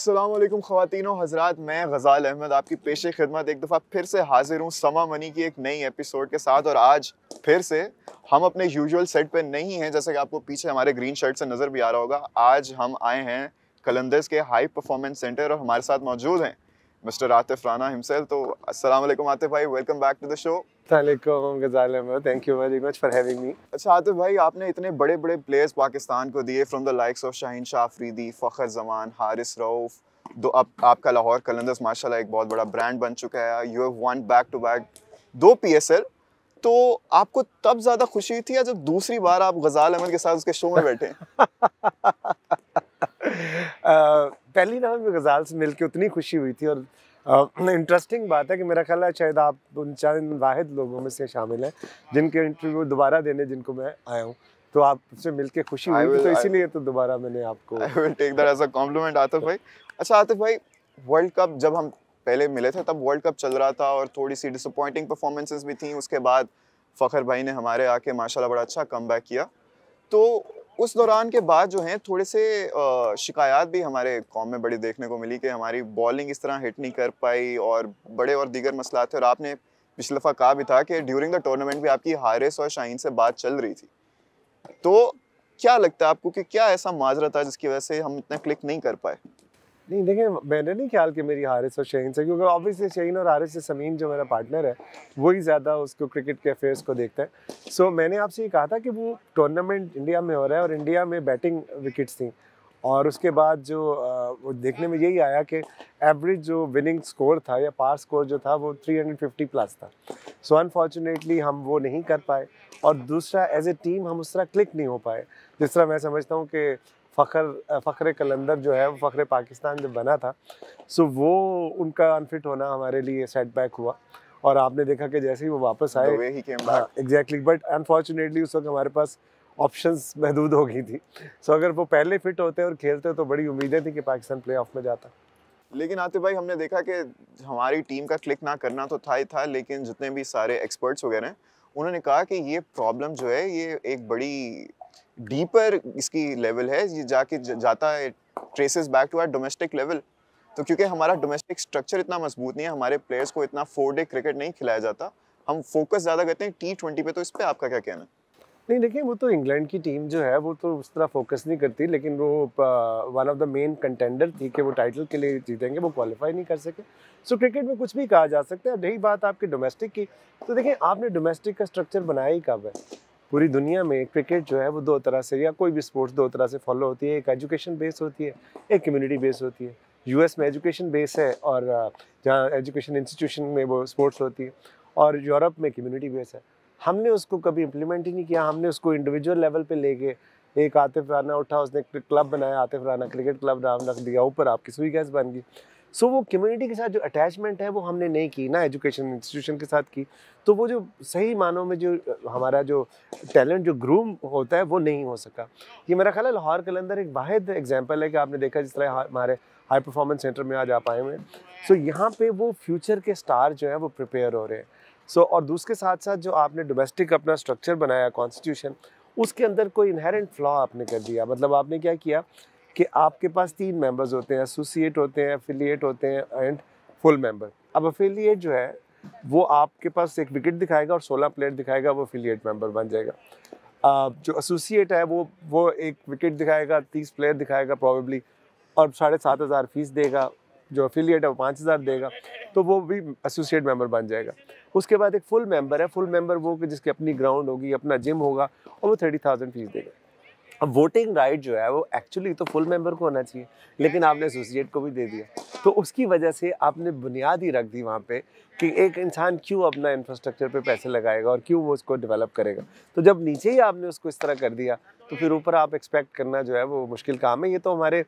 अस्सलाम वालेकुम ख़वातीनो हज़रात, मैं गज़ाल अहमद आपकी पेशे खिदमत एक दफ़ा फिर से हाजिर हूँ समा मनी की एक नई एपिसोड के साथ। और आज फिर से हम अपने यूजुअल सेट पे नहीं हैं, जैसे कि आपको पीछे हमारे ग्रीन शर्ट से नज़र भी आ रहा होगा। आज हम आए हैं कलंदर्स के हाई परफॉर्मेंस सेंटर और हमारे साथ मौजूद हैं मिस्टर आतिफ राना हिमसेल्फ। तो अस्सलाम वालेकुम आतिफ भाई, welcome back to the show. वालेकुम Ghazal Ahmed, thank you very much for having me. अच्छा आतिफ भाई, आपने इतने बड़े बड़े प्लेयर्स पाकिस्तान को दिए, from the likes of Shaheen Shah Afridi, Fakhar Zaman, Haris Rauf. दो अब आपका लाहौर कलंदर्स माशाल्लाह एक बहुत बड़ा ब्रांड बन चुका है। You have won back to back 2 PSL। तो आपको तब ज़्यादा खुशी थी या जब दूसरी बार आप गज़ाल अहमद के साथ उसके शो में बैठे? पहली दफ़ा में गज़ाल से मिलके उतनी खुशी हुई थी। और इंटरेस्टिंग बात है कि मेरा ख्याल है शायद आप उन चंद वाहिद लोगों में से शामिल हैं जिनके इंटरव्यू दोबारा देने जिनको मैं आया हूँ। तो आपसे मिलके खुशी हुई थी, तो इसीलिए तो दोबारा मैंने आपको I will take that as a compliment Atif भाई। अच्छा आतिफ भाई, वर्ल्ड कप जब हम पहले मिले थे तब वर्ल्ड कप चल रहा था और थोड़ी सी डिसअपॉइंटिंग परफॉर्मेंसेस भी थी। उसके बाद फ़खर भाई ने हमारे आके माशाल्लाह बड़ा अच्छा कमबैक किया। तो उस दौरान के बाद जो हैं थोड़े से शिकायत भी हमारे कौम में बड़ी देखने को मिली कि हमारी बॉलिंग इस तरह हिट नहीं कर पाई और बड़े और दीगर मसला थे। और आपने पिछली दफ़ा कहा भी था कि ड्यूरिंग द टूर्नामेंट भी आपकी हारिस और शाहीन से बात चल रही थी। तो क्या लगता है आपको कि क्या ऐसा माजरा था जिसकी वजह से हम इतना क्लिक नहीं कर पाए? नहीं, देखिए मैंने नहीं ख्याल कि मेरी हारिस और शाहीन से, क्योंकि ऑब्वियसली शाहीन और हारिस से समीन जो मेरा पार्टनर है वही ज़्यादा उसको क्रिकेट के अफेयर्स को देखता है। सो मैंने आपसे ये कहा था कि वो टूर्नामेंट इंडिया में हो रहा है और इंडिया में बैटिंग विकेट्स थी। और उसके बाद जो वो देखने में यही आया कि एवरेज जो विनिंग स्कोर था या पार स्कोर जो था वो 350 प्लस था। सो अनफॉर्चुनेटली हम वो नहीं कर पाए। और दूसरा, एज ए टीम हम उस तरह क्लिक नहीं हो पाए जिस तरह मैं समझता हूँ कि फ़ख्र कलंदर जो है वो फ़ख्र पाकिस्तान जब बना था, सो वो उनका अनफिट होना हमारे लिए सेटबैक हुआ। और आपने देखा कि जैसे ही वो वापस आए, द वे ही केम हाँ बैक। एग्जैक्टली, बट अनफॉर्चुनेटली उस वक्त हमारे पास ऑप्शंस महदूद हो गई थी। सो अगर वो पहले फिट होते और खेलते तो बड़ी उम्मीदें थी कि पाकिस्तान प्ले ऑफ में जाता। लेकिन आतिफ भाई, हमने देखा कि हमारी टीम का क्लिक ना करना तो था ही था, लेकिन जितने भी सारे एक्सपर्ट्स वगैरह हैं उन्होंने कहा कि ये प्रॉब्लम जो है ये एक बड़ी डीपर इसकी लेवल है, ये जाके जाता है traces back to our domestic level. तो क्योंकि हमारा डोमेस्टिक स्ट्रक्चर इतना मजबूत नहीं है, हमारे प्लेयर्स को इतना 4 डे क्रिकेट नहीं खिलाया जाता, हम फोकस ज़्यादा करते हैं T20 पे। तो इस पे आपका क्या कहना है? नहीं, देखिए वो तो इंग्लैंड की टीम जो है वो तो उस तरह फोकस नहीं करती, लेकिन वो one of the main contender थी कि वो टाइटल के लिए जीतेंगे, वो क्वालिफाई नहीं कर सके। सो क्रिकेट में कुछ भी कहा जा सकता है। रही बात आपकी डोमेस्टिक की, तो देखिए आपने डोमेस्टिक का स्ट्रक्चर बनाया ही कब है? पूरी दुनिया में क्रिकेट जो है वो दो तरह से, या कोई भी स्पोर्ट्स दो तरह से फॉलो होती है। एक एजुकेशन बेस होती है, एक कम्युनिटी बेस होती है। यूएस में एजुकेशन बेस है और जहाँ एजुकेशन इंस्टीट्यूशन में वो स्पोर्ट्स होती है, और यूरोप में कम्युनिटी बेस है। हमने उसको कभी इम्प्लीमेंट ही नहीं किया। हमने उसको इंडिविजुअल लेवल पे लेके, एक आतिफ राना उठा, उसने क्लब बनाया, आतिफ राना क्रिकेट क्लब नाम रख दिया, ऊपर आपकी सुई गैस बन गई। सो वो कम्युनिटी के साथ जो अटैचमेंट है वो हमने नहीं की ना, एजुकेशन इंस्टीट्यूशन के साथ की। तो वो जो सही मानों में जो हमारा जो टैलेंट जो ग्रूम होता है वो नहीं हो सका। ये मेरा ख्याल है लाहौर कलंदर एक वाहिद एग्जाम्पल है कि आपने देखा जिस तरह हमारे हाई परफॉर्मेंस सेंटर में आज आप आए हुए हैं। सो यहाँ पे वो फ्यूचर के स्टार जो है वो प्रिपेयर हो रहे हैं। सो और दूसरे साथ साथ जो आपने डोमेस्टिक अपना स्ट्रक्चर बनाया कॉन्स्टिट्यूशन, उसके अंदर कोई इनहेरेंट फ्लॉ आपने कर दिया। मतलब आपने क्या किया कि आपके पास 3 मेंबर्स होते हैं, एसोसिएट होते हैं, एफिलिएट होते हैं एंड फुल मेंबर। अब एफिलिएट जो है वो आपके पास एक विकेट दिखाएगा और 16 प्लेयर दिखाएगा, वो एफिलिएट मेंबर बन जाएगा। जो एसोसिएट है वो एक विकेट दिखाएगा, 30 प्लेयर दिखाएगा प्रॉबेबली, और 7,500 फीस देगा। जो एफिलिएट है वो 5,000 देगा, तो वो भी एसोसिएट मेंबर बन जाएगा। उसके बाद एक फुल मेंबर है, फुल मेंबर वो कि जिसकी अपनी ग्राउंड होगी, अपना जिम होगा, और वो 30,000 फीस देगा। अब वोटिंग राइट जो है वो एक्चुअली तो फुल मेंबर को होना चाहिए, लेकिन आपने एसोसिएट को भी दे दिया। तो उसकी वजह से आपने बुनियाद ही रख दी वहाँ पे कि एक इंसान क्यों अपना इंफ्रास्ट्रक्चर पे पैसे लगाएगा और क्यों वो उसको डेवलप करेगा। तो जब नीचे ही आपने उसको इस तरह कर दिया, तो फिर ऊपर आप एक्सपेक्ट करना जो है वो मुश्किल काम है। ये तो हमारे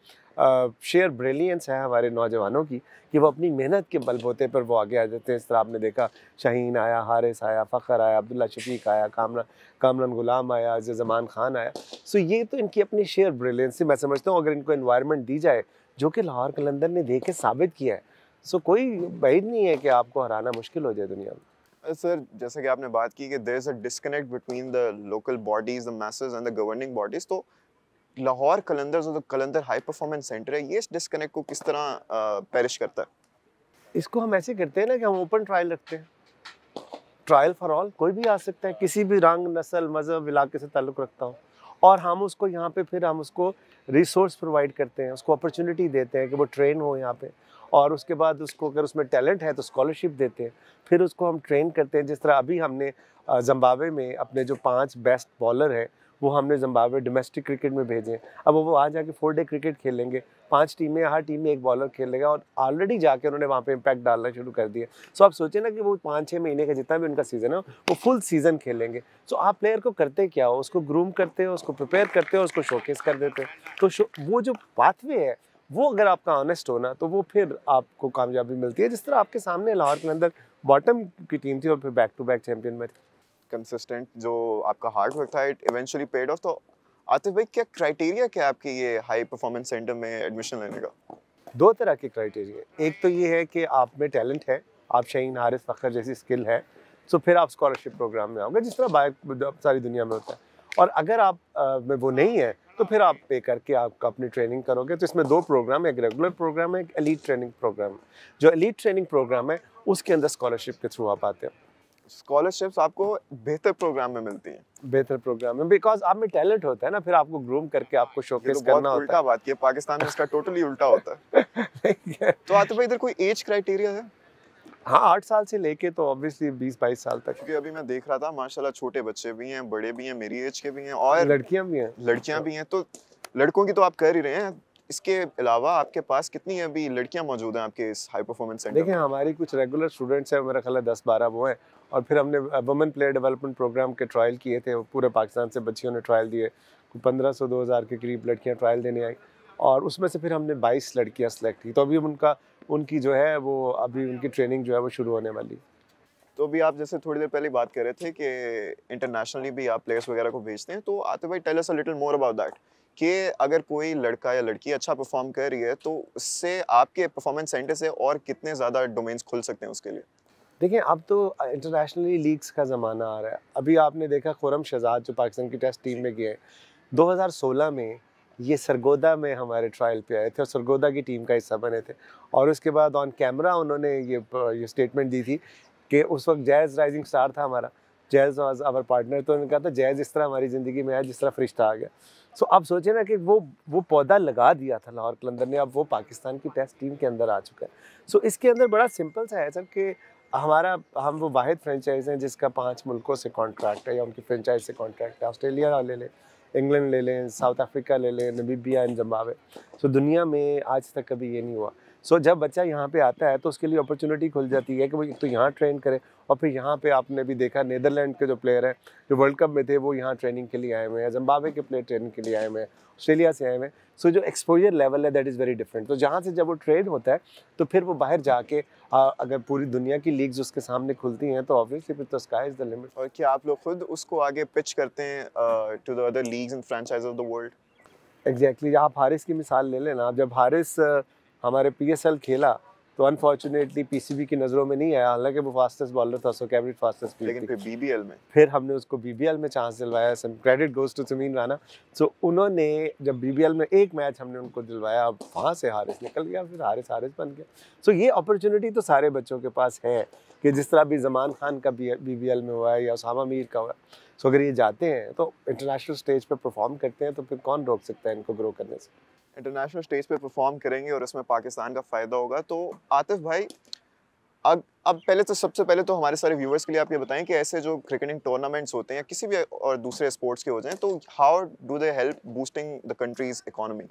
शेयर ब्रिलियंस है हमारे नौजवानों की कि वो अपनी मेहनत के बलबूते पर वो आगे आ जाते हैं। इस तरह आपने देखा शाहीन आया, हारिस आया, फ़खर आया, अब्दुल्ला शफीक आया, कामरान गुलाम आया, ज़मान खान आया। सो ये तो इनकी अपनी शेयर ब्रिलियंस से, मैं समझता हूँ अगर इनको एनवायरनमेंट दी जाए, जो कि लाहौर कलंदर ने दे के साबित किया है, सो कोई बात नहीं है कि आपको हराना मुश्किल हो जाए दुनिया में। सर, जैसे कि आपने बात की कि there is a disconnect between the local bodies, the message and the governing bodies. तो लाहौर कलंदर्स और कलंदर हाई परफॉर्मेंस सेंटर है, ये इस डिस्कनेक्ट को किस तरह पेरिश करता है? इसको हम ऐसे करते हैं ना कि हम ओपन ट्रायल रखते हैं, ट्रायल फॉर ऑल, कोई भी आ सकता है, किसी भी रंग, नस्ल, मजहब, इलाके से ताल्लुक़ रखता हो, और हम उसको यहाँ पे फिर हम उसको रिसोर्स प्रोवाइड करते हैं, उसको अपॉर्चुनिटी देते हैं कि वो ट्रेन हो यहाँ पे, और उसके बाद उसको अगर उसमें टैलेंट है तो स्कॉलरशिप देते हैं, फिर उसको हम ट्रेन करते हैं। जिस तरह अभी हमने ज़िम्बाब्वे में अपने जो 5 बेस्ट बॉलर हैं वो हमने ज़िम्बाब्वे डोमेस्टिक क्रिकेट में भेजे हैं। अब वो आ जाके 4 डे क्रिकेट खेलेंगे, 5 टीमें, हर टीम में 1 बॉलर खेलेगा, और ऑलरेडी जाके उन्होंने वहाँ पे इम्पैक्ट डालना शुरू कर दिया। सो आप सोचें ना कि वो 5-6 महीने का जितना भी उनका सीज़न है वो फुल सीज़न खेलेंगे। सो आप प्लेयर को करते क्या हो, उसको ग्रूम करते हो, उसको प्रिपेयर करते हो, उसको शोकेस कर देते हो। तो वो जो पाथवे है वो अगर आपका ऑनेस्ट हो ना तो वो फिर आपको कामयाबी मिलती है। जिस तरह आपके सामने लाहौर के अंदर बॉटम की टीम थी और फिर बैक टू बैक चैंपियन में थी। कंसिस्टेंट जो आपका हार्ड वर्क था, इट इवेंचुअली पेड ऑफ। तो आतिफ भाई, क्या क्राइटेरिया क्या है आपके ये हाई परफॉर्मेंस सेंटर में एडमिशन लेने का? 2 तरह के क्राइटेरिया, एक तो ये है कि आप में टैलेंट है, आप शाहीन, हारिस, फ़खर जैसी स्किल है, सो फिर आप स्कॉलरशिप प्रोग्राम में आओगे, जिस तरह बाहर सारी दुनिया में होता है। और अगर आप में वो नहीं है तो फिर आप पे करके आप अपनी ट्रेनिंग करोगे। तो इसमें 2 प्रोग्राम है, एक रेगुलर प्रोग्राम है, एक एलीट ट्रेनिंग प्रोग्राम है। जो एलीट ट्रेनिंग प्रोग्राम है उसके अंदर स्कॉलरशिप के थ्रू आप आते हो। स्कॉलरशिप्स आपको बेहतर प्रोग्राम में मिलती हैं? बेहतर प्रोग्राम है बिकॉज़ आप में टैलेंट होता है ना, फिर आपको ग्रूम करके आपको ये शोकेस तो बहुत करना होता उल्टा बात की है, पाकिस्तान में इसका टोटली उल्टा होता है। है। तो आतिफ भाई, इधर कोई एज क्राइटेरिया है? हाँ, 8 साल से लेके तो ऑब्वियसली 20-22 साल तक। क्योंकि अभी मैं देख रहा था माशाल्लाह, छोटे बच्चे भी हैं, बड़े भी हैं, मेरी एज के भी हैं, और लड़कियां भी हैं। लड़कियां भी हैं। तो लड़कों की तो आप कर ही रहे हैं, इसके अलावा आपके पास कितनी अभी लड़कियां मौजूद हैं आपके इस हाई परफॉर्मेंस सेंटर देखिए, में? हमारी कुछ रेगुलर स्टूडेंट्स हैं, मेरा ख्याल है 10-12 वो हैं, और फिर हमने वुमेन प्लेयर डेवलपमेंट प्रोग्राम के ट्रायल किए थे। वो पूरे पाकिस्तान से बच्चियों ने ट्रायल दिए, 1500-2000 के करीब लड़कियां ट्रायल देने आई, और उसमें से फिर हमने 22 लड़कियां सेलेक्ट की। तो अभी उनकी जो है वो अभी उनकी ट्रेनिंग जो है वो शुरू होने वाली है। तो अभी आप जैसे थोड़ी देर पहले बात कर रहे थे कि इंटरनेशनली भी आप प्लेयर्स वगैरह को भेजते हैं, तो आतिफ भाई, tell us a little more about that, कि अगर कोई लड़का या लड़की अच्छा परफॉर्म कर रही है तो उससे आपके परफॉर्मेंस सेंटर से और कितने ज़्यादा डोमेन्स खुल सकते हैं उसके लिए? देखिए, अब तो इंटरनेशनली लीग्स का ज़माना आ रहा है। अभी आपने देखा खुर्रम शहजाद जो पाकिस्तान की टेस्ट टीम में गए, 2016 में ये सरगोदा में हमारे ट्रायल पे आए थे और सरगोदा की टीम का हिस्सा बने थे, और उसके बाद ऑन कैमरा उन्होंने ये स्टेटमेंट दी थी कि उस वक्त जैज़ राइजिंग स्टार था हमारा, जैज़ वाज आवर पार्टनर, तो उन्होंने कहा था जैज़ इस तरह हमारी ज़िंदगी में आया जिस तरह फरिश्ता आ गया। सो आप सोचिए ना कि वो पौधा लगा दिया था लाहौर कलंदर ने, अब वो पाकिस्तान की टेस्ट टीम के अंदर आ चुका है। सो इसके अंदर बड़ा सिंपल सा है सर कि हम वो वाहिद फ्रेंचाइज हैं जिसका 5 मुल्कों से कॉन्ट्रैक्ट है, या उनकी फ्रेंचाइज से कॉन्ट्रैक्ट है। ऑस्ट्रेलिया ले लें, इंग्लैंड ले लें, साउथ अफ्रीका ले लें, नमीबिया एंड ज़िम्बाब्वे। सो दुनिया में आज तक कभी ये नहीं हुआ। सो जब बच्चा यहाँ पे आता है तो उसके लिए अपॉर्चुनिटी खुल जाती है कि वो एक तो यहाँ ट्रेन करे, और फिर यहाँ पे आपने भी देखा नीदरलैंड के जो प्लेयर हैं जो वर्ल्ड कप में थे वो यहाँ ट्रेनिंग के लिए आए हुए हैं, ज़िम्बाब्वे के प्लेयर ट्रेनिंग के लिए आए हुए हैं, ऑस्ट्रेलिया से आए हुए हैं। सो जो एक्सपोजर लेवल है दैट इज़ वेरी डिफरेंट। तो जहाँ से जब वो ट्रेन होता है तो फिर वो बाहर जाके अगर पूरी दुनिया की लीग्स उसके सामने खुलती हैं तो ऑब्वियसली फिर तो स्काई इज़ द लिमिट। और क्या आप लोग खुद उसको आगे पिच करते हैं to the other leagues and franchise of the world? Exactly, आप हारिस की मिसाल ले लेना। आप जब हारिस हमारे पीएसएल खेला तो अनफॉर्चुनेटली पीसीबी की नज़रों में नहीं आया, हालांकि वो फास्टेस्ट बॉलर था, सो कैबिनेट फास्टेस्ट स्पीड लेकिन थी। फिर बीबीएल में फिर हमने उसको बीबीएल में चांस दिलवाया। Some credit goes to Sameen Rana. So उन्होंने जब बीबीएल में एक मैच हमने उनको दिलवाया, अब वहाँ से हारिस निकल गया, फिर हारिस बन गया। सो ये अपॉर्चुनिटी तो सारे बच्चों के पास है कि जिस तरह भी जमान खान का बीबीएल में हुआ है या उसामा मीर का हुआ है। सो अगर ये जाते हैं तो इंटरनेशनल स्टेज पे परफॉर्म करते हैं तो फिर कौन रोक सकता है इनको ग्रो करने से। इंटरनेशनल स्टेज पे परफॉर्म करेंगे और इसमें पाकिस्तान का फ़ायदा होगा। तो आतिफ भाई, अब पहले तो सबसे पहले तो हमारे सारे व्यूअर्स के लिए आप ये बताएं कि ऐसे जो क्रिकेटिंग टूर्नामेंट्स होते हैं या किसी भी और दूसरे स्पोर्ट्स के हो जाएं, तो how do they help boosting the countries economy?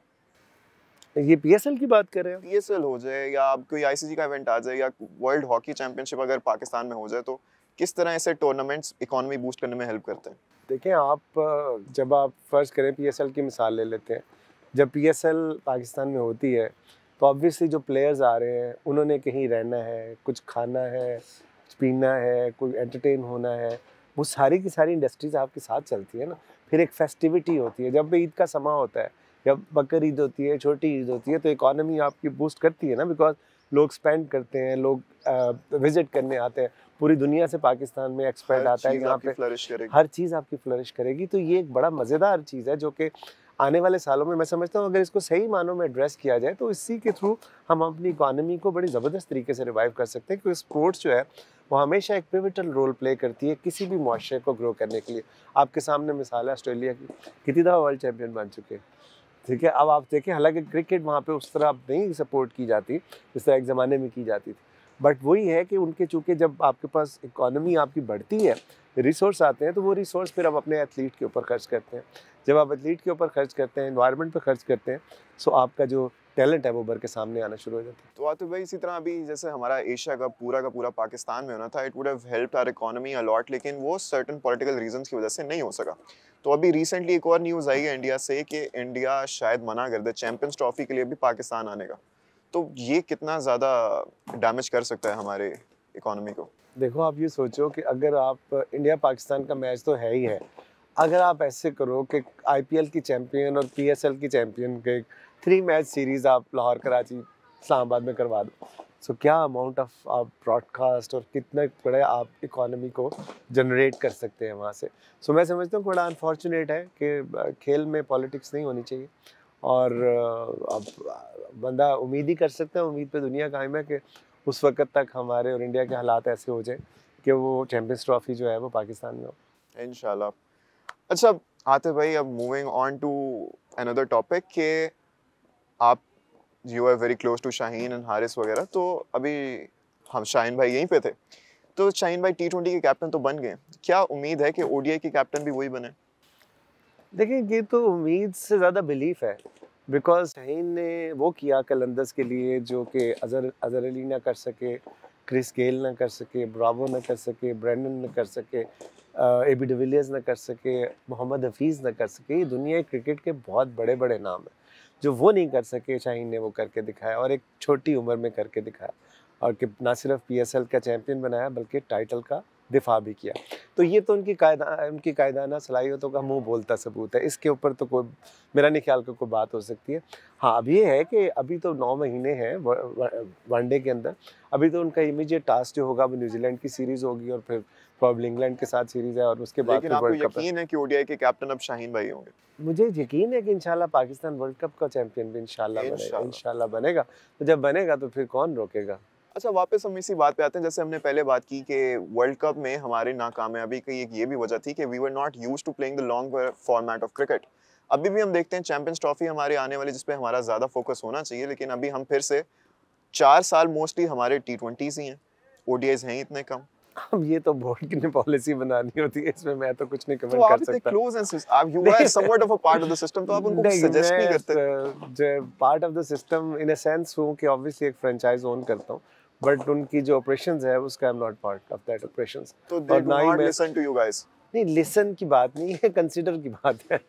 ये पीएसएल की बात कर रहे हैं? पीएसएल हो जाए या अब कोई आईसीसी का इवेंट आ जाए या वर्ल्ड हॉकी चैंपियनशिप अगर पाकिस्तान में हो जाए, तो किस तरह ऐसे टूर्नामेंट्स इकोनॉमी बूस्ट करने में हेल्प करते हैं? देखिए, जब आप फर्ज करें पीएसएल की मिसाल ले लेते हैं, जब पीएसएल पाकिस्तान में होती है तो ऑब्वियसली जो प्लेयर्स आ रहे हैं उन्होंने कहीं रहना है, कुछ खाना है, कुछ पीना है, कोई एंटरटेन होना है, वो सारी की सारी इंडस्ट्रीज आपके साथ चलती है ना। फिर एक फेस्टिविटी होती है, जब भी ईद का समा होता है, जब बकर ईद होती है, छोटी ईद होती है, तो इकॉनमी आपकी बूस्ट करती है ना, बिकॉज लोग स्पेंड करते हैं, लोग विजिट करने आते हैं, पूरी दुनिया से पाकिस्तान में एक्सपर्ट आता है यहाँ पे, फ्लरिश करेगी। हर चीज़ आपकी फ्लरिश करेगी। तो ये एक बड़ा मज़ेदार चीज़ है जो कि आने वाले सालों में मैं समझता हूँ अगर इसको सही मानों में एड्रेस किया जाए तो इसी के थ्रू हम अपनी इकोनॉमी को बड़ी ज़बरदस्त तरीके से रिवाइव कर सकते हैं, क्योंकि स्पोर्ट्स जो है वो हमेशा एक पिवटल रोल प्ले करती है किसी भी मुआशरे को ग्रो करने के लिए। आपके सामने मिसाल है ऑस्ट्रेलिया की, कितनी दफ़ा वर्ल्ड चैम्पियन बन चुके हैं, ठीक है। अब आप देखें, हालांकि क्रिकेट वहाँ पे उस तरह अब नहीं सपोर्ट की जाती जिस तरह एक ज़माने में की जाती थी, बट वही है कि उनके चूँकि जब आपके पास इकोनॉमी आपकी बढ़ती है, रिसोर्स आते हैं, तो वो रिसोर्स फिर आप अपने एथलीट के ऊपर खर्च करते हैं। जब आप एथलीट के ऊपर खर्च करते हैं, एनवायरनमेंट पे खर्च करते हैं, सो आपका जो टैलेंट है वो उभर के सामने आना शुरू हो जाता है। तो आतिफ भाई, इसी तरह अभी जैसे हमारा एशिया का पूरा पाकिस्तान में होना था, it would have helped our economy a lot, लेकिन वो सर्टेन पॉलिटिकल रीजंस की वजह से नहीं हो सका। तो अभी रिसेंटली एक और न्यूज़ आई है इंडिया से कि इंडिया शायद मना कर दे चैंपियंस ट्रॉफी के लिए भी पाकिस्तान आने का। तो ये कितना ज़्यादा डैमेज कर सकता है हमारे इकोनॉमी को? देखो, आप ये सोचो कि अगर आप इंडिया पाकिस्तान का मैच तो है ही है, अगर आप ऐसे करो कि आईपीएल की चैंपियन और पीएसएल की चैंपियन के 3 मैच सीरीज आप लाहौर, कराची, इस्लामाबाद में करवा दो, सो क्या अमाउंट ऑफ आप ब्रॉडकास्ट और कितना बड़े आप इकोनॉमी को जनरेट कर सकते हैं वहाँ से। सो मैं समझता हूँ बड़ा अनफॉर्चुनेट है कि खेल में पॉलिटिक्स नहीं होनी चाहिए, और अब बंदा उम्मीद ही कर सकता है, उम्मीद पे दुनिया कायम है कि उस वक्त तक हमारे और इंडिया के हालात ऐसे हो जाए कि वो चैंपियंस ट्रॉफी जो है वो पाकिस्तान में हो। इंशाल्लाह। अच्छा आतिफ भाई, अब moving on to another topic के आप you are very close to Shaheen and Haris वगैरह, तो अभी हम शाहीन भाई यहीं पे थे, तो शाहीन भाई टी20 के कैप्टन तो बन गए, क्या उम्मीद है कि ओडीआई के कैप्टन भी वही बने? देखिए, ये तो उम्मीद से ज़्यादा बिलीफ है, बिकॉज शाहीन ने वो किया कलंदर्स के लिए जो कि अजहर अली ना कर सके, क्रिस गेल ना कर सके, ब्रावो ना कर सके, ब्रेंडन ना कर सके, एबी डिविलियर्स ना कर सके, मोहम्मद हफीज़ ना कर सके। ये दुनिया क्रिकेट के बहुत बड़े बड़े नाम हैं, जो वो नहीं कर सके शाहीन ने वो करके दिखाया, और एक छोटी उम्र में करके दिखाया, और कि ना सिर्फ पीएसएल का चैंपियन बनाया बल्कि टाइटल का दिफा भी किया। तो ये तो उनकी कायदाना सलाहियतों का मुंह बोलता सबूत है, इसके ऊपर तो कोई मेरा नहीं ख्याल कोई बात हो सकती है। हाँ, अब ये है कि अभी तो 9 महीने हैं वनडे के अंदर, अभी तो उनका इमीडिएट टास्क जो होगा वो न्यूजीलैंड की सीरीज़ होगी, और फिर प्रॉब्ली इंग्लैंड के साथ सीरीज़ है, और उसके बाद लेकिन फिर आपको वर्ल्ड कप है। यकीन है कि ओडीआई के कैप्टन अब शाहीन भाई होंगे? मुझे यकीन है कि इंशाल्लाह पाकिस्तान वर्ल्ड कप का चैंपियन भी इंशाल्लाह बनेगा। तो जब बनेगा तो फिर कौन रोकेगा। अच्छा, वापस हम इसी बात पे आते हैं, जैसे हमने पहले बात की कि वर्ल्ड कप में हमारी नाकामयाबी की एक ये भी वजह थी कि we were not used to playing the long format of cricket. अभी भी हम देखते हैं चैंपियंस ट्रॉफी हमारे आने वाली, जिस पे हमारा ज़्यादा फोकस होना चाहिए, लेकिन अभी हम फिर से 4 साल मोस्टली हमारे टी20s ही हैं, ओडीआईज हैं ही इतने कम। अब ये तो बोर्ड की पॉलिसी बनानी होती है, इसमें मैं तो कुछ नहीं तो कमेंट आप कर इतने सकता। क्लोज हैं, आप you are somewhat of a part of the system, तो आप उनको नहीं, सजेस्ट नहीं करते? मैं जो part of the system in a sense हूँ कि ऑब्वियसली एक फ्रेंचाइज ओन करता हूँ, बट उनकी जो ऑपरेशंस है उसका I am not part of that operations. तो दे और डू ना ही नॉट मैं, लिसन टू यू गाइस? नहीं, लिसन की बात नहीं है, कंसीडर की बात है।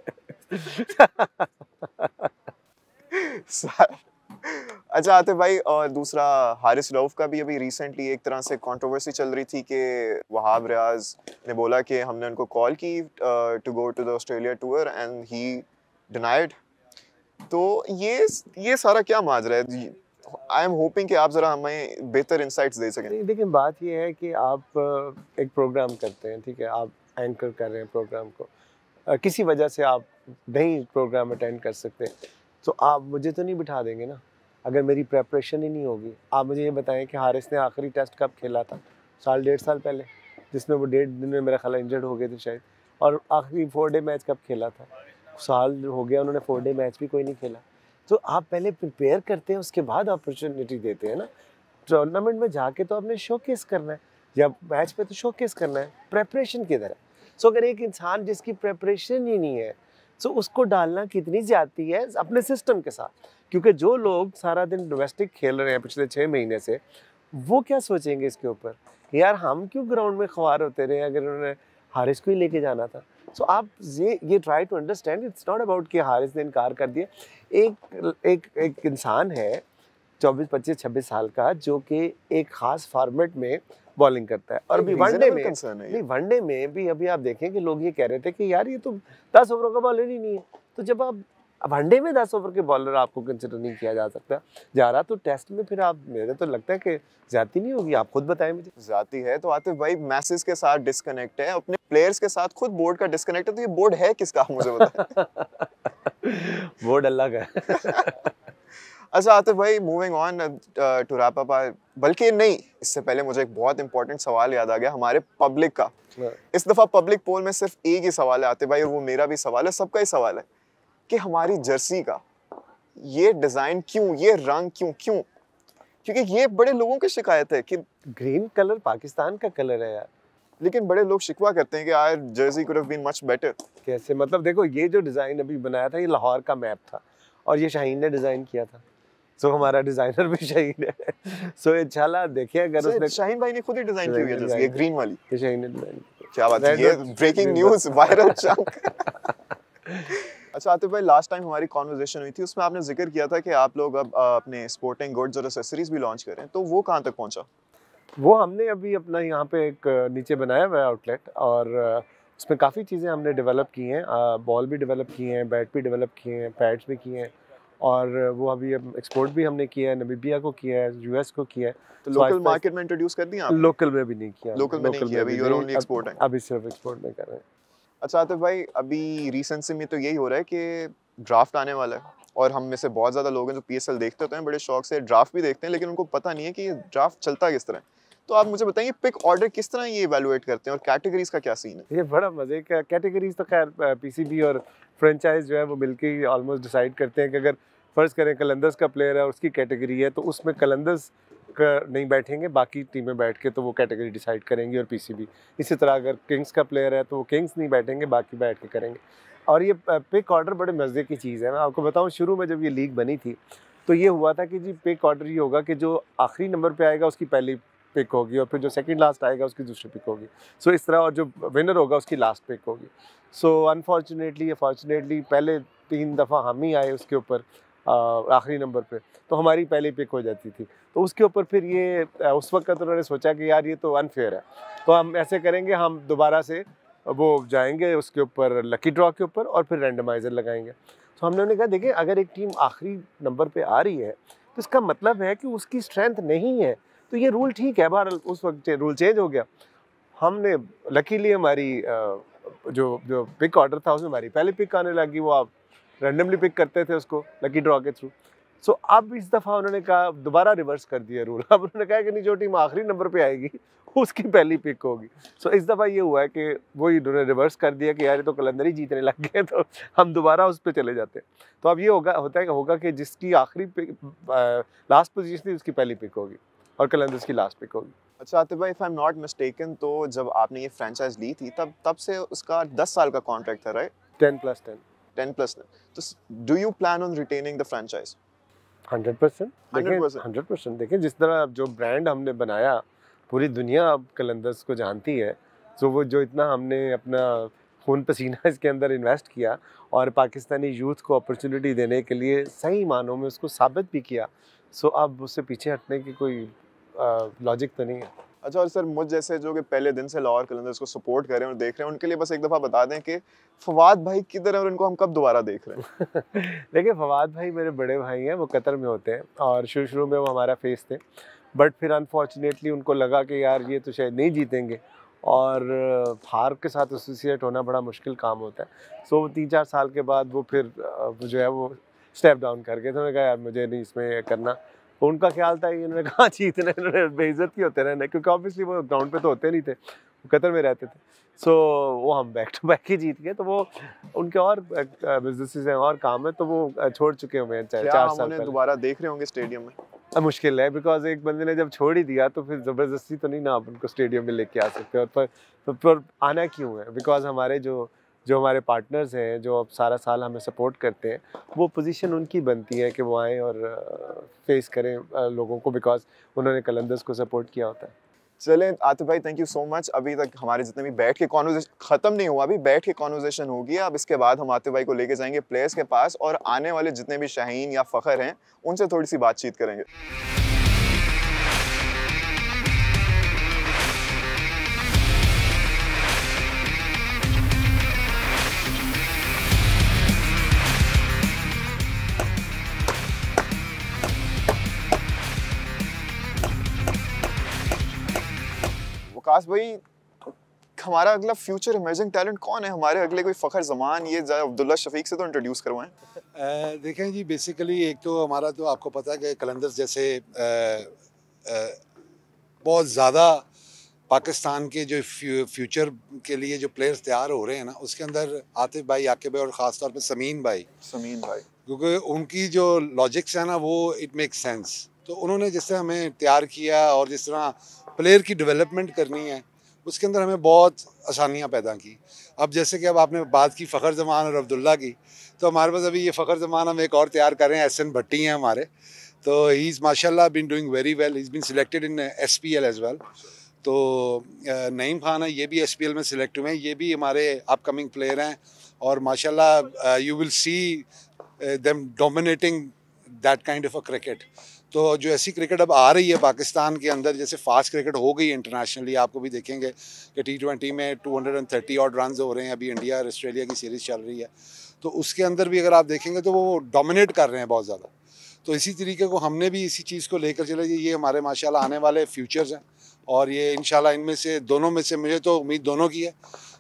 अच्छा आतिफ भाई, और दूसरा हारिस रऊफ का भी अभी रिसेंटली एक तरह से कंट्रोवर्सी चल रही थी कि वहाब रियाज ने बोला कि हमने उनको कॉल की to go to the Australia tour and he denied. तो ये सारा क्या माजरा है? आई एम होपिंग कि आप जरा हमें बेहतर इंसाइट्स दे सकें। नहीं, देखिए, बात ये है कि आप एक प्रोग्राम करते हैं, ठीक है, आप एंकर कर रहे हैं प्रोग्राम को, किसी वजह से आप नहीं प्रोग्राम अटेंड कर सकते, तो आप मुझे तो नहीं बिठा देंगे ना, अगर मेरी प्रेपरेशन ही नहीं होगी। आप मुझे ये बताएं कि हारिस ने आखिरी टेस्ट कब खेला था? 1.5 साल पहले, जिसमें वो 1.5 दिन में मेरा ख्याल इंजर्ड हो गए थे शायद, और आखिरी 4 डे मैच कब खेला था? साल हो गया, उन्होंने 4 डे मैच भी कोई नहीं खेला। तो आप पहले प्रिपेयर करते हैं, उसके बाद अपॉर्चुनिटी देते हैं ना। टूर्नामेंट में जाके तो आपने शोकेस करना है, या मैच पे तो शोकेस करना है, प्रेपरेशन किधर है? सो अगर एक इंसान जिसकी प्रेपरेशन ही नहीं है, सो उसको डालना कितनी ज्यादती है अपने सिस्टम के साथ। क्योंकि जो लोग सारा दिन डोमेस्टिक खेल रहे हैं पिछले 6 महीने से, वो क्या सोचेंगे इसके ऊपर, यार हम क्यों ग्राउंड में ख्वार होते रहे अगर उन्होंने हारिस को ही लेके जाना था। सो आप ये try to understand, it's not about कि हारिस ने इनकार कर दिया। एक इंसान है 24, 25, 26 साल का, जो कि एक खास फॉर्मेट में बॉलिंग करता है, और अभी वनडे में नहीं, वनडे में भी अभी आप देखें कि लोग ये कह रहे थे कि यार ये तो 10 ओवरों का बॉलर ही नहीं है। तो जब आप वनडे में 10 ओवर के बॉलर आपको कंसिडर नहीं किया जा रहा, तो टेस्ट में फिर आप, मेरे तो लगता है कि ज्यादती नहीं होगी। आप खुद बताएं मुझे। ज्यादती है तो आतिफ भाई मैसेज के साथ डिस्कनेक्ट है, अपने प्लेयर्स के साथ खुद बोर्ड का डिस्कनेक्ट है, तो ये बोर्ड है किसका, मुझे बताएं। वो अलग है। अच्छा आतिफ भाई, moving on to wrap up, बल्कि नहीं, इससे पहले मुझे एक बहुत इंपॉर्टेंट सवाल याद आ गया हमारे पब्लिक का। इस दफा पब्लिक पोल में सिर्फ एक ही सवाल है आतिफ भाई, और वो मेरा भी सवाल है, सबका ही सवाल है कि हमारी जर्सी का ये डिजाइन क्यों, ये रंग क्यों क्यों? क्योंकि ये बड़े लोगों की शिकायत है कि ग्रीन कलर पाकिस्तान का कलर है यार। लेकिन बड़े लोग शिकवा करते हैं कि यार jersey could have been much better. कैसे? मतलब देखो, ये जो डिजाइन अभी बनाया था ये लाहौर का मैप था और ये शाहीन ने डिजाइन किया था। सो हमारा डिजाइनर भी शाहीन है। सो इंशाल्लाह देखिए, अगर उसने शाहीन भाई ने खुद ही डिजाइन की हुई है जर्सी, ये ग्रीन वाली। ये शाहीन ने डिजाइन की। क्या बात है, ये ब्रेकिंग न्यूज़, वायरल चंक। अच्छा आतिफ भाई, लास्ट टाइम हमारी कॉन्वर्सेशन हुई थी, उसमें आपने जिक्र किया था कि आप लोग अब अपने स्पोर्टिंग गुड्स और एक्सेसरीज भी लॉन्च कर रहे हैं, तो वो कहाँ तक पहुंचा? वो हमने अभी अपना यहाँ पे एक नीचे बनाया हुआ है आउटलेट, और उसमें काफ़ी चीज़ें हमने डेवलप की हैं। बॉल भी डेवलप किए हैं, बैट भी डेवलप किए हैं, पैड्स भी किए हैं, और वो अभी एक्सपोर्ट भी हमने किया है, नमीबिया को किया है, यूएस को किया है। तो लोकल मार्केट में इंट्रोड्यूस कर दिया आपने? लोकल में भी नहीं किया। लोकल में नहीं किया, अभी यू आर ओनली एक्सपोर्टिंग। अभी सिर्फ एक्सपोर्ट में कर रहे हैं। अच्छा आतिफ भाई, अभी रिसेंटली में तो यही हो रहा है कि ड्राफ्ट आने वाला है, और हम में से बहुत ज़्यादा लोग हैं जो पीएसएल देखते होते हैं, बड़े शौक से ड्राफ्ट भी देखते हैं, लेकिन उनको पता नहीं है कि ये ड्राफ्ट चलता किस तरह है। तो आप मुझे बताइए, पिक ऑर्डर किस तरह ये इवैल्यूएट करते हैं, और कैटेगरीज का क्या सीन है? ये बड़ा मजे का कैटेगरीज तो खैर पीसीबी और फ्रेंचाइज जो है वो मिलके ही ऑलमोस्ट डिसाइड करते हैं कि अगर फर्ज करें कलंदर्स का प्लेयर है और उसकी कैटेगरी है, तो उसमें कलंदर्स का नहीं बैठेंगे, बाकी टीमें बैठ के तो वो कैटेगरी डिसाइड करेंगी, और पीसीबी इसी तरह अगर किंग्स का प्लेयर है तो वो किंग्स नहीं बैठेंगे, बाकी बैठ के करेंगे। और ये पिक ऑर्डर बड़े मज़े की चीज़ है। मैं आपको बताऊं, शुरू में जब ये लीग बनी थी तो ये हुआ था कि जी पिक ऑर्डर ये होगा कि जो आखिरी नंबर पे आएगा उसकी पहली पिक होगी, और फिर जो सेकंड लास्ट आएगा उसकी दूसरी पिक होगी। सो इस तरह, और जो विनर होगा उसकी लास्ट पिक होगी। सो अनफॉर्चुनेटली या फॉर्चुनेटली पहले 3 दफ़ा हम ही आए उसके ऊपर आखिरी नंबर पे, तो हमारी पहली पिक हो जाती थी। तो उसके ऊपर फिर ये उस वक्त उन्होंने सोचा कि यार ये तो अनफेयर है, तो हम ऐसे करेंगे, हम दोबारा से वो जाएंगे उसके ऊपर लकी ड्रॉ के ऊपर और फिर रैंडमाइज़र लगाएंगे। तो हमने कहा देखिए, अगर एक टीम आखिरी नंबर पे आ रही है तो इसका मतलब है कि उसकी स्ट्रेंथ नहीं है। तो ये रूल ठीक है, बहरहाल उस वक्त रूल चेंज हो गया। हमने लकीली हमारी जो पिक ऑर्डर था उसमें हमारी पहली पिक आने लगी, वो आप रैंडमली पिक करते थे उसको लकी ड्रॉ के थ्रू। सो अब इस दफ़ा उन्होंने कहा, दोबारा रिवर्स कर दिया रूल। अब उन्होंने कहा कि नहीं, जो टीम आखिरी नंबर पे आएगी उसकी पहली पिक होगी। सो इस दफ़ा ये हुआ है कि वही उन्होंने रिवर्स कर दिया कि यार ये तो कलंदर ही जीतने लग गए, तो हम दोबारा उस पर चले जाते हैं। तो अब ये होगा कि जिसकी आखिरी पिक लास्ट पोजीशन थी उसकी पहली पिक होगी, और कलंदर्स की लास्ट पिक होगी। अच्छा आतिफ भाई, if I am not mistaken, तो जब आपने ये फ्रेंचाइज ली थी तब से उसका 10 साल का कॉन्ट्रैक्ट था, राइट? 10+10। 10+10। तो do you plan on retaining the franchise? 100%। 100%। देखिए, जिस तरह जो ब्रांड हमने बनाया, पूरी दुनिया अब कलंदर्स को जानती है। तो वो जो इतना हमने अपना खून पसीना इसके अंदर इन्वेस्ट किया और पाकिस्तानी यूथ को अपॉर्चुनिटी देने के लिए सही मानों में उसको साबित भी किया, सो अब उससे पीछे हटने की कोई लॉजिक तो नहीं है। अच्छा, और सर मुझ जैसे जो कि पहले दिन से लाहौर कलंदर्स को सपोर्ट कर रहे हैं और देख रहे हैं, उनके लिए बस एक दफ़ा बता दें कि फवाद भाई किधर है और इनको हम कब दोबारा देख रहे हैं? देखिए, फवाद भाई मेरे बड़े भाई हैं, वो कतर में होते हैं, और शुरू में वो हमारा फेस थे, बट फिर अनफॉर्चुनेटली उनको लगा कि यार ये तो शायद नहीं जीतेंगे, और हार के साथ एसोसिएट होना बड़ा मुश्किल काम होता है। सो 3-4 साल के बाद वो फिर जो है वो स्टेप डाउन कर गए। तो उन्होंने कहा यार मुझे नहीं इसमें करना। तो उनका ख्याल था कि उन्होंने कहा जीतना, इन्होंने बेइज्जत ही होते रहना, क्योंकि ऑब्वियसली वो ग्राउंड पे तो होते नहीं थे, वो कतर में रहते थे। सो वो हम बैक टू बैक ही जीत गए। तो वो उनके और बिजनेसेस हैं और काम है, तो वो छोड़ चुके हुए हैं 4 साल पहले। दोबारा देख रहे होंगे स्टेडियम में? मुश्किल है, बिकॉज एक बंदे ने जब छोड़ ही दिया तो फिर ज़बरदस्ती तो नहीं ना आप उनको स्टेडियम में लेके आ सकते। और पर आना क्यों है, बिकॉज हमारे जो हमारे पार्टनर्स हैं, जो अब सारा साल हमें सपोर्ट करते हैं, वो पोजीशन उनकी बनती है कि वो आएँ और फेस करें लोगों को, बिकॉज उन्होंने कलंदर्स को सपोर्ट किया होता है। चलें आतिफ भाई, थैंक यू सो मच। अभी तक हमारे जितने भी बैठ के कॉन्वर्सेशन ख़त्म नहीं हुआ, अभी बैठ के कॉन्वर्सेशन होगी। अब इसके बाद हम आतिफ भाई को लेके जाएंगे प्लेयर्स के पास, और आने वाले जितने भी शाहीन या फ़खर हैं उनसे थोड़ी सी बातचीत करेंगे। वकास भाई, हमारा अगला फ्यूचर इमर्जिंग टैलेंट कौन है? हमारे अगले कोई फखर जमान, ये अब्दुल्ला शफीक से तो इंट्रोड्यूस करवाएं। देखें जी, बेसिकली एक तो हमारा तो आपको पता है कि कलंदर्स जैसे बहुत ज़्यादा पाकिस्तान के जो फ्यूचर के लिए जो प्लेयर्स तैयार हो रहे हैं ना, उसके अंदर आतिफ भाई, आकिब भाई और ख़ास तौर पे समीन भाई, क्योंकि उनकी जो लॉजिक्स है ना वो इट मेक सेंस। तो उन्होंने जिस तरह हमें तैयार किया और जिस तरह प्लेयर की डेवलपमेंट करनी है उसके अंदर हमें बहुत आसानियाँ पैदा की। अब जैसे कि अब आपने बात की फ़खर जमान और अब्दुल्ला की, तो हमारे पास अभी ये फ़खर जमान हम एक और तैयार कर रहे हैं, एहसन भट्टी हैं हमारे। तो ही इज़ माशाल्लाह been doing very well, he is been selected in SPL as well. तो नईम खान है, ये भी SPL में सिलेक्ट हुए हैं, ये भी हमारे अपकमिंग प्लेयर हैं और माशाल्लाह you will see them dominating that kind of a cricket. तो जो ऐसी क्रिकेट अब आ रही है पाकिस्तान के अंदर, जैसे फास्ट क्रिकेट हो गई इंटरनेशनली, आपको भी देखेंगे कि T20 में 230 ऑड रन हो रहे हैं, अभी इंडिया और ऑस्ट्रेलिया की सीरीज़ चल रही है, तो उसके अंदर भी अगर आप देखेंगे तो वो डोमिनेट कर रहे हैं बहुत ज़्यादा। तो इसी तरीके को हमने भी इसी चीज़ को लेकर चले, ये हमारे माशाल्लाह आने वाले फ्यूचर्स हैं और ये इंशाल्लाह इनमें से दोनों में से मुझे तो उम्मीद दोनों की है,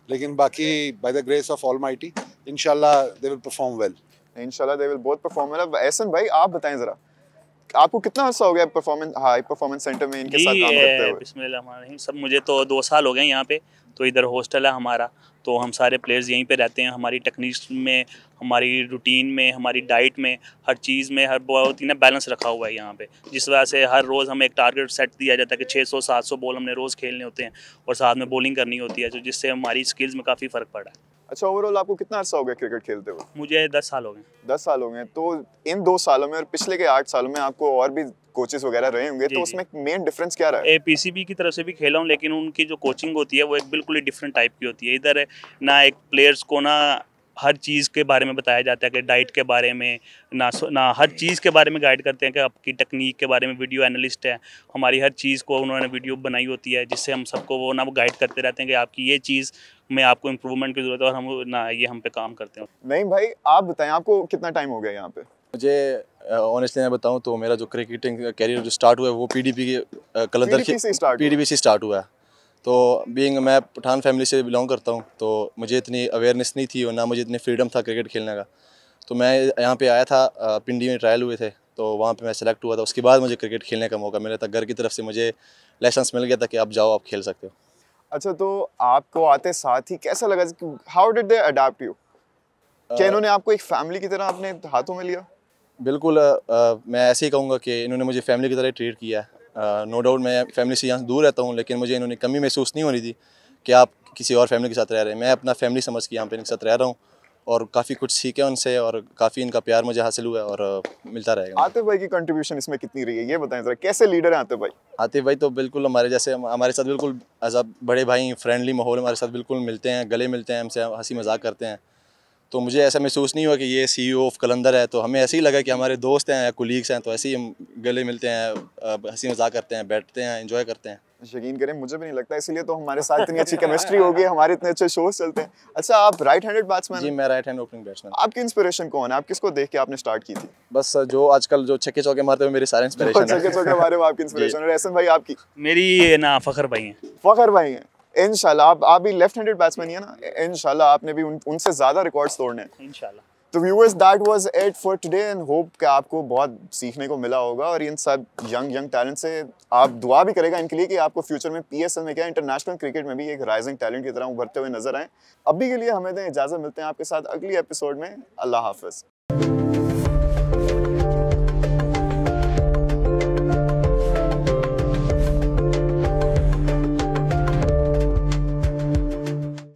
लेकिन बाकी by the grace of almighty इंशाल्लाह दे विल परफॉर्म वेल। इंशाल्लाह they will both perform well. Ehsan भाई, आप बताएं ज़रा, आपको कितना अर्सा हो गया हाई परफॉर्मेंस सेंटर में इनके साथ काम करते हुए? बिस्मिल्लाह सब, मुझे तो 2 साल हो गए यहाँ पे। तो इधर हॉस्टल है हमारा, तो हम सारे प्लेयर्स यहीं पे रहते हैं। हमारी टेक्निक्स में, हमारी रूटीन में, हमारी डाइट में, हर चीज़ में हर बहुत ही ना बैलेंस रखा हुआ है यहाँ पे, जिस वजह से हर रोज़ हमें एक टारगेट सेट दिया जाता है कि 600-700 बॉल हमने रोज़ खेलने होते हैं और साथ में बॉलिंग करनी होती है, तो जिससे हमारी स्किल्स में काफ़ी फ़र्क पड़ा है। अच्छा, ओवरऑल आपको कितना अर्सा हो गया क्रिकेट खेलते हुए? मुझे 10 साल हो गए। 10 साल हो गए। तो इन 2 सालों में और पिछले के 8 सालों में आपको और भी कोचेस वगैरह रहे होंगे, तो उसमें मेन डिफरेंस क्या रहा है? PCB की तरफ से भी खेला हूँ, लेकिन उनकी जो कोचिंग होती है वो एक बिल्कुल ही डिफरेंट टाइप की होती है। इधर ना एक प्लेयर्स को ना हर चीज़ के बारे में बताया जाता है कि डाइट के बारे में, ना हर चीज़ के बारे में गाइड करते हैं कि आपकी टेक्निक के बारे में। वीडियो एनालिस्ट है हमारी, हर चीज़ को उन्होंने वीडियो बनाई होती है, जिससे हम सबको वो गाइड करते रहते हैं कि आपकी ये चीज़ में आपको इम्प्रूवमेंट की ज़रूरत है, और हम पे काम करते हैं। नहीं भाई, आप बताएं, आपको कितना टाइम हो गया यहाँ पे? मुझे ऑनेस्टली मैं बताऊं तो मेरा जो क्रिकेटिंग कैरियर जो स्टार्ट हुआ है वो PDP के कलंदर PDP से स्टार्ट हुआ है। तो बीइंग मैं पठान फैमिली से बिलोंग करता हूं, तो मुझे इतनी अवेयरनेस नहीं थी और ना मुझे इतनी फ्रीडम था क्रिकेट खेलने का। तो मैं यहाँ पे आया था, पिंडी में ट्रायल हुए थे, तो वहाँ पे मैं सेलेक्ट हुआ था। उसके बाद मुझे क्रिकेट खेलने का मौका मिला था, घर की तरफ से मुझे लाइसेंस मिल गया था कि आप जाओ, आप खेल सकते हो। अच्छा, तो आपको आते साथ ही कैसा लगा, how did they adopt you? क्या इन्होंने आपको एक फैमिली की तरह अपने हाथों में लिया? बिल्कुल, मैं ऐसे ही कहूँगा कि इन्होंने मुझे फैमिली की तरह ट्रीट किया है। नो डाउट मैं फैमिली से यहाँ दूर रहता हूँ, लेकिन मुझे इन्होंने कमी महसूस नहीं होनी थी कि आप किसी और फैमिली के साथ रह रहे हैं। मैं अपना फैमिली समझ के यहाँ पे इनके साथ रह रहा हूँ और काफ़ी कुछ सीखा उनसे और काफ़ी इनका प्यार मुझे हासिल हुआ है और मिलता रहेगा। आतिफ भाई की कंट्रीब्यूशन इसमें कितनी रही है, ये बताएं जरा, कैसे लीडर हैं आतिफ भाई? आतिफ भाई तो बिल्कुल हमारे जैसे, हमारे साथ बिल्कुल एज अ बड़े भाई, फ्रेंडली माहौल हमारे साथ बिल्कुल मिलते हैं, गले मिलते हैं, हमसे हंसी मजाक करते हैं। तो मुझे ऐसा महसूस नहीं हुआ कि ये CEO ऑफ कलंदर है, तो हमें ऐसे ही लगा कि हमारे दोस्त हैं या कुलीग्स हैं, तो ऐसे ही हम गले मिलते हैं, हंसी मजाक करते हैं, बैठते हैं, एंजॉय करते हैं। यकीन करें, मुझे भी नहीं लगता, इसीलिए तो हमारे साथ इतनी अच्छी केमिस्ट्री हो गई, हमारे इतने अच्छे शोज चलते हैं। अच्छा, आप राइट हैंडेड बैट्समैन? जी, मैं राइट हैंड ओपनिंग बैट्समैन। आपकी इंस्पिरेशन कौन है? आप किसको देख के आपने स्टार्ट की थी? बस जो आजकल जो छक्के चौके मारते हुए मेरी सारे इंस्पिरेशन है। छक्के चौके मारे वो आपकी इंस्पिरेशन। और एहसन भाई आपकी? मेरी ना फ़खर भाई हैं। फ़खर भाई हैं। इंशाल्लाह आप भी लेफ्ट हैंडेड बैट्समैन ही है ना? इंशाल्लाह आपने भी उनसे ज़्यादा रिकॉर्ड्स तोड़ने हैं इंशाल्लाह। तो viewers, that was it for today and hope कि आपको बहुत सीखने को मिला होगा। और इन सब यंग टैलेंट से आप दुआ भी करेगा इनके लिए कि आपको फ्यूचर में PSL में क्या, इंटरनेशनल क्रिकेट में भी एक राइजिंग टैलेंट की तरह उभरते हुए नजर आए। अभी के लिए हमें दें इजाज़त, मिलते हैं आपके साथ अगली एपिसोड में। अल्लाह हाफ़िज़।